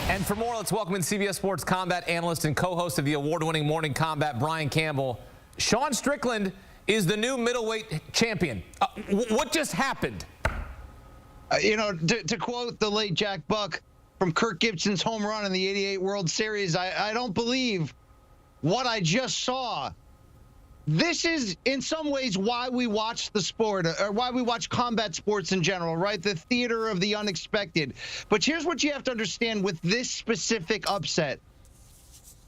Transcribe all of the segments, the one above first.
And for more, let's welcome in CBS Sports combat analyst and co-host of the award-winning Morning Combat, Brian Campbell. Sean Strickland is the new middleweight champion. What just happened? To quote the late Jack Buck from Kirk Gibson's home run in the '88 World Series, I don't believe what I just saw. This is, in some ways, why we watch the sport, or why we watch combat sports in general, right? The theater of the unexpected. But here's what you have to understand with this specific upset.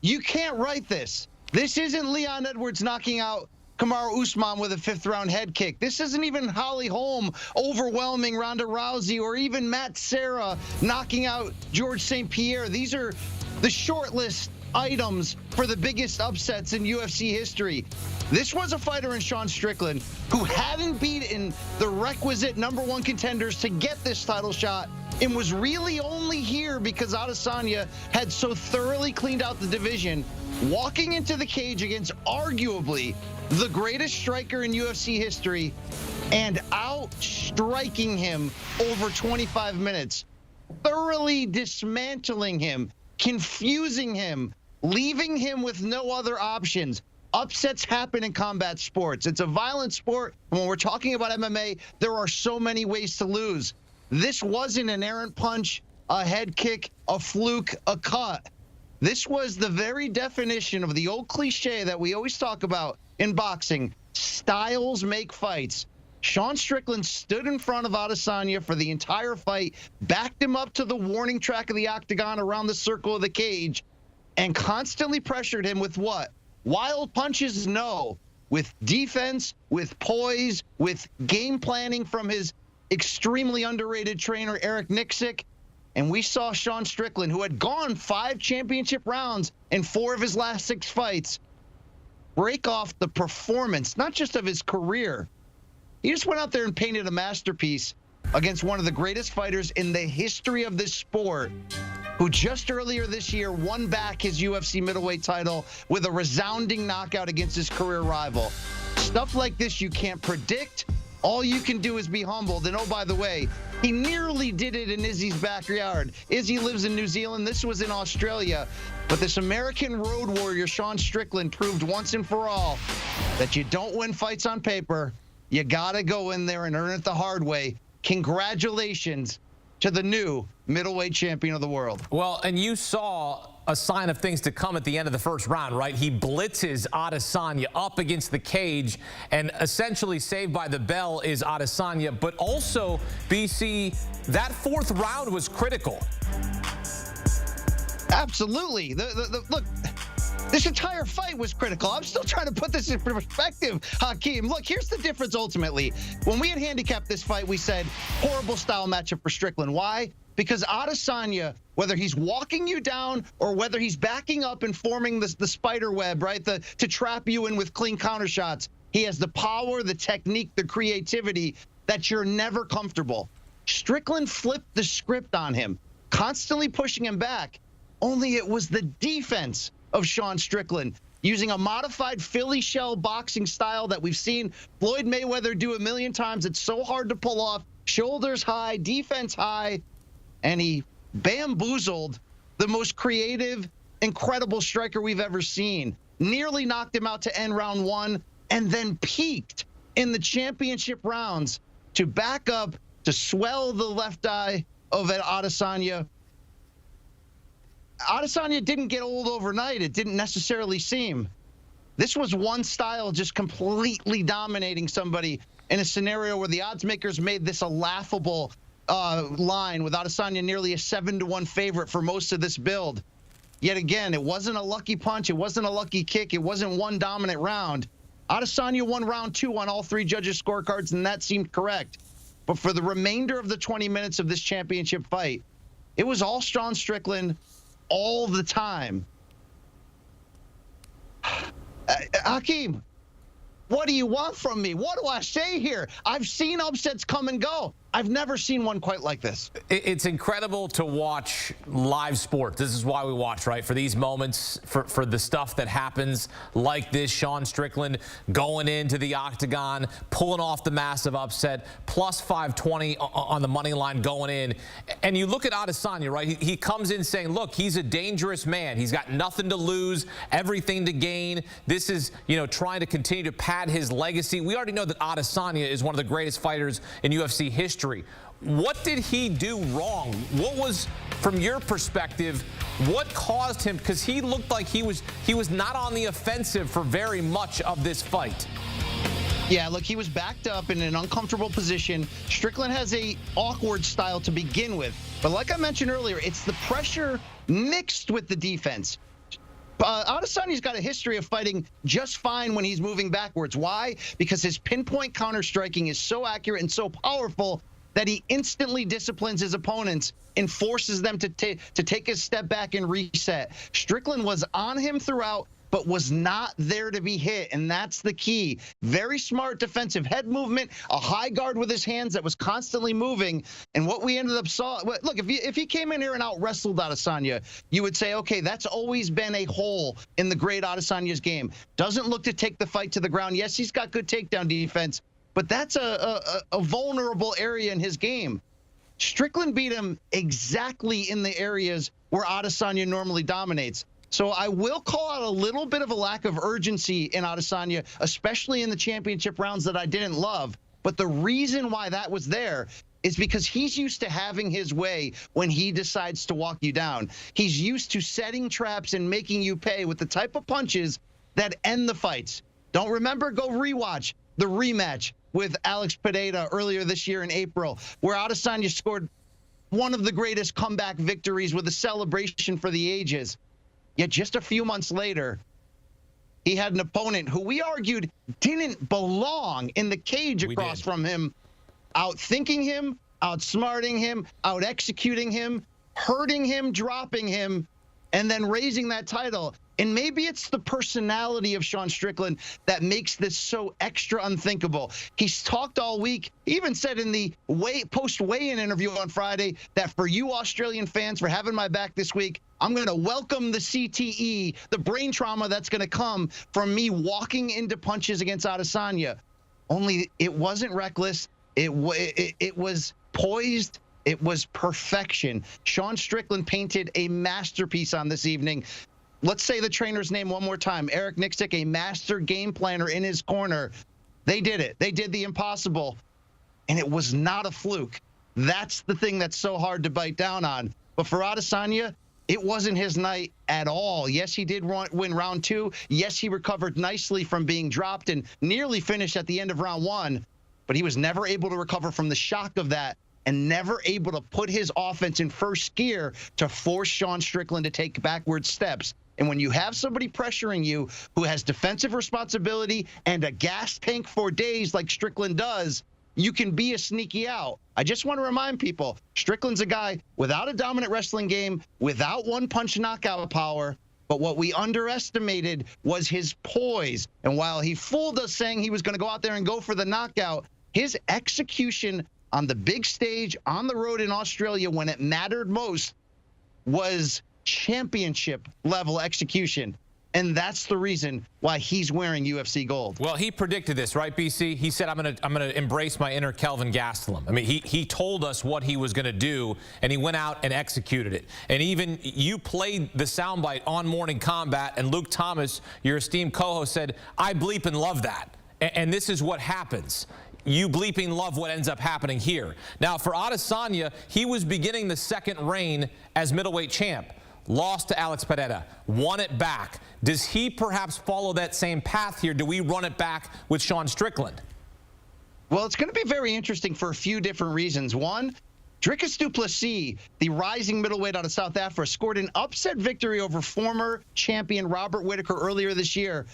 You can't write this. This isn't Leon Edwards knocking out Kamaru Usman with a fifth-round head kick. This isn't even Holly Holm overwhelming Ronda Rousey, or even Matt Serra knocking out George St. Pierre. These are the short list items for the biggest upsets in UFC history. This was a fighter in Sean Strickland who hadn't beaten the requisite #1 contenders to get this title shot, and was really only here because Adesanya had so thoroughly cleaned out the division, walking into the cage against arguably the greatest striker in UFC history and out-striking him over 25 minutes, thoroughly dismantling him, confusing him, leaving him with no other options. Upsets happen in combat sports. It's a violent sport. And when we're talking about MMA, there are so many ways to lose. This wasn't an errant punch, a head kick, a fluke, a cut. This was the very definition of the old cliche that we always talk about in boxing. Styles make fights. Sean Strickland stood in front of Adesanya for the entire fight, backed him up to the warning track of the octagon around the circle of the cage, and constantly pressured him with what? Wild punches? No. With defense, with poise, with game planning from his extremely underrated trainer, Eric Nixick. And we saw Sean Strickland, who had gone 5 championship rounds in 4 of his last 6 fights, break off the performance, not just of his career. He just went out there and painted a masterpiece against one of the greatest fighters in the history of this sport, who just earlier this year won back his UFC middleweight title with a resounding knockout against his career rival. Stuff like this you can't predict. All you can do is be humbled. And oh, by the way, he nearly did it in Izzy's backyard. Izzy lives in New Zealand. This was in Australia. But this American road warrior, Sean Strickland, proved once and for all that you don't win fights on paper. You got to go in there and earn it the hard way. Congratulations to the new middleweight champion of the world. Well, and you saw a sign of things to come at the end of the first round, right? He blitzes Adesanya up against the cage, and essentially saved by the bell is Adesanya. But also, BC, that 4th round was critical. Absolutely. Look, this entire fight was critical. I'm still trying to put this in perspective, Hakeem. Look, here's the difference ultimately. When we had handicapped this fight, we said horrible style matchup for Strickland. Why? Because Adesanya, whether he's walking you down or whether he's backing up and forming the spider web, right, to trap you in with clean counter shots, he has the power, the technique, the creativity that you're never comfortable. Strickland flipped the script on him, constantly pushing him back. Only it was the defense of Sean Strickland, using a modified Philly shell boxing style that we've seen Floyd Mayweather do a million times. It's so hard to pull off. Shoulders high, defense high, and he bamboozled the most creative, incredible striker we've ever seen. Nearly knocked him out to end round 1, and then peaked in the championship rounds to back up, to swell the left eye of Adesanya. Adesanya didn't get old overnight. It didn't necessarily seem. This was one style just completely dominating somebody in a scenario where the odds makers made this a laughable line, with Adesanya nearly a 7-1 favorite for most of this build. Yet again, it wasn't a lucky punch. It wasn't a lucky kick. It wasn't one dominant round. Adesanya won round 2 on all 3 judges' scorecards, and that seemed correct. But for the remainder of the 20 minutes of this championship fight, it was all Sean Strickland all the time. Hakeem, what do you want from me? What do I say here? I've seen upsets come and go. I've never seen one quite like this. It's incredible to watch live sport. This is why we watch, right? For these moments, for the stuff that happens like this. Sean Strickland going into the octagon, pulling off the massive upset, plus 520 on the money line going in. And you look at Adesanya, right? He comes in saying, look, he's a dangerous man. He's got nothing to lose, everything to gain. This is, trying to continue to pad his legacy. We already know that Adesanya is one of the greatest fighters in UFC history. What did he do wrong? What was, from your perspective, what caused him? Because he looked like he was not on the offensive for very much of this fight. Yeah, look, he was backed up in an uncomfortable position. Strickland has a awkward style to begin with. But like I mentioned earlier, it's the pressure mixed with the defense. Adesanya's got a history of fighting just fine when he's moving backwards. Why? Because his pinpoint counter-striking is so accurate and so powerful that he instantly disciplines his opponents and forces them to take a step back and reset. Strickland was on him throughout, but was not there to be hit, and that's the key. Very smart defensive head movement, a high guard with his hands that was constantly moving, and what we ended up saw. Look, if he came in here and out-wrestled Adesanya, you would say, okay, that's always been a hole in the great Adesanya's game. Doesn't look to take the fight to the ground. Yes, he's got good takedown defense, but that's a vulnerable area in his game. Strickland beat him exactly in the areas where Adesanya normally dominates. So I will call out a little bit of a lack of urgency in Adesanya, especially in the championship rounds that I didn't love. But the reason why that was there is because he's used to having his way when he decides to walk you down. He's used to setting traps and making you pay with the type of punches that end the fights. Don't remember? Go rewatch the rematch with Alex Pineda earlier this year in April, where Adesanya scored one of the greatest comeback victories with a celebration for the ages. Yet just a few months later, he had an opponent who we argued didn't belong in the cage across from him, outthinking him, outsmarting him, out-executing him, hurting him, dropping him, and then raising that title. And maybe it's the personality of Sean Strickland that makes this so extra unthinkable. He's talked all week, he even said in the post-weigh-in interview on Friday that for you Australian fans for having my back this week, I'm going to welcome the CTE, the brain trauma that's going to come from me walking into punches against Adesanya. Only it wasn't reckless. It was poised. It was perfection. Sean Strickland painted a masterpiece on this evening. Let's say the trainer's name one more time. Eric Nixick, a master game planner in his corner. They did it. They did the impossible, and it was not a fluke. That's the thing that's so hard to bite down on. But for Adesanya, it wasn't his night at all. Yes, he did win round 2. Yes, he recovered nicely from being dropped and nearly finished at the end of round 1. But he was never able to recover from the shock of that and never able to put his offense in first gear to force Sean Strickland to take backward steps. And when you have somebody pressuring you who has defensive responsibility and a gas tank for days like Strickland does, you can be a sneaky out. I just want to remind people, Strickland's a guy without a dominant wrestling game, without one-punch knockout power, but what we underestimated was his poise. And while he fooled us saying he was going to go out there and go for the knockout, his execution on the big stage, on the road in Australia when it mattered most, was championship level execution. And that's the reason why he's wearing UFC gold. Well, he predicted this, right, BC? He said, I'm gonna embrace my inner Kelvin Gastelum. I mean, he told us what he was gonna do, and he went out and executed it. And even you played the soundbite on Morning Combat, and Luke Thomas, your esteemed co-host, said, I bleep and love that. And this is what happens. You bleeping love what ends up happening here. Now, for Adesanya, he was beginning the second reign as middleweight champ. Lost to Alex Pineda, won it back. Does he perhaps follow that same path here? Do we run it back with Sean Strickland? Well, it's going to be very interesting for a few different reasons. One, Dricus du Plessis, the rising middleweight out of South Africa, scored an upset victory over former champion Robert Whittaker earlier this year.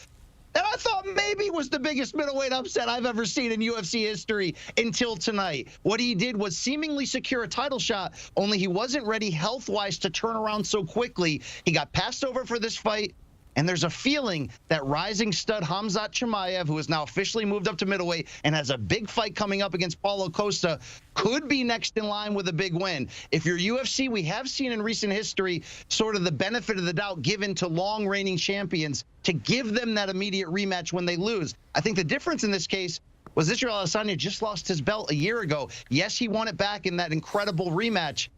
And I thought maybe was the biggest middleweight upset I've ever seen in UFC history until tonight. What he did was seemingly secure a title shot, only he wasn't ready health-wise to turn around so quickly. He got passed over for this fight. And there's a feeling that rising stud Khamzat Chimaev, who is now officially moved up to middleweight and has a big fight coming up against Paulo Costa, could be next in line with a big win. If you're UFC, we have seen in recent history sort of the benefit of the doubt given to long reigning champions to give them that immediate rematch when they lose. I think the difference in this case was Israel Adesanya just lost his belt a year ago. Yes, he won it back in that incredible rematch,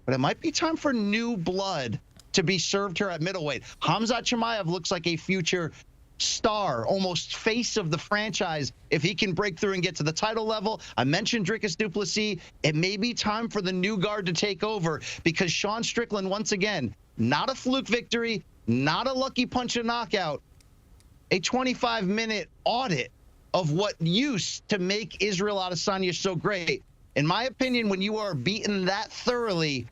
but it might be time for new blood to be served here at middleweight. Khamzat Chimaev looks like a future star, almost face of the franchise if he can break through and get to the title level. I mentioned Dricus du Plessis. It may be time for the new guard to take over because Sean Strickland, once again, not a fluke victory, not a lucky punch and knockout, a 25-minute audit of what used to make Israel Adesanya so great. In my opinion, when you are beaten that thoroughly,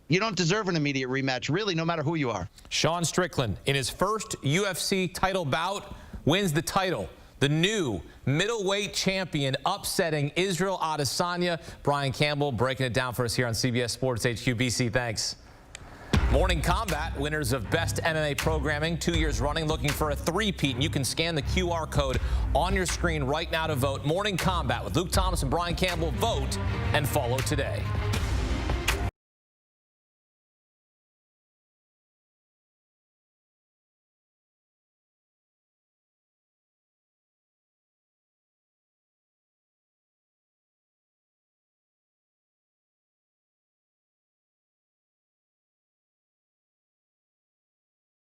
you don't deserve an immediate rematch, really, no matter who you are. Sean Strickland, in his first UFC title bout, wins the title. The new middleweight champion upsetting Israel Adesanya. Brian Campbell breaking it down for us here on CBS Sports HQ. BC, thanks. Morning Combat, winners of Best MMA Programming 2 years running, looking for a three-peat. And you can scan the QR code on your screen right now to vote. Morning Combat with Luke Thomas and Brian Campbell. Vote and follow today.